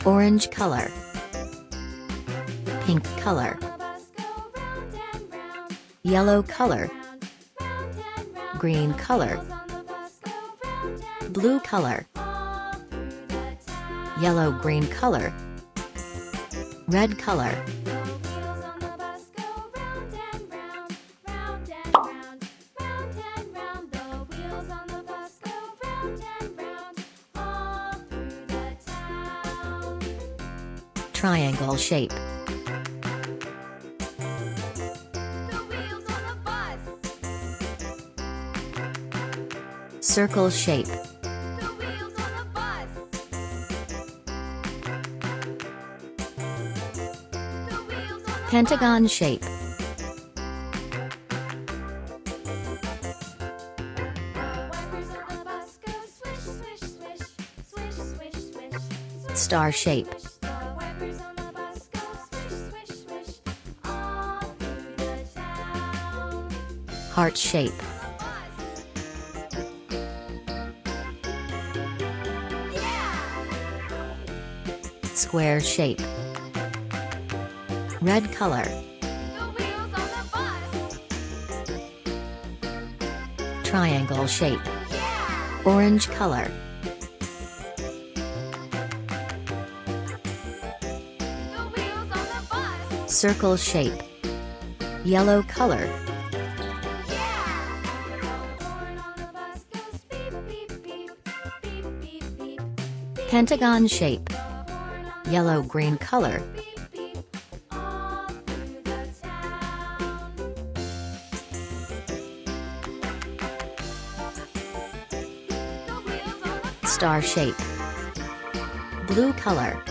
orange color, pink color, yellow color, green color, blue color, yellow-green color, red color. Triangle shape. Circle shape. Pentagon shape. Star shape. Heart shape. Square shape. Red color. Triangle shape. Orange color. Circle shape. Yellow color. Pentagon shape. Yellow-green color. Star shape. Blue color.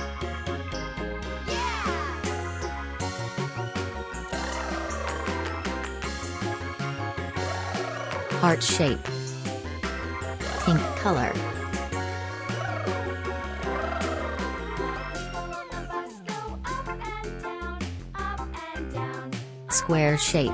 Heart shape. Pink color. Square shape.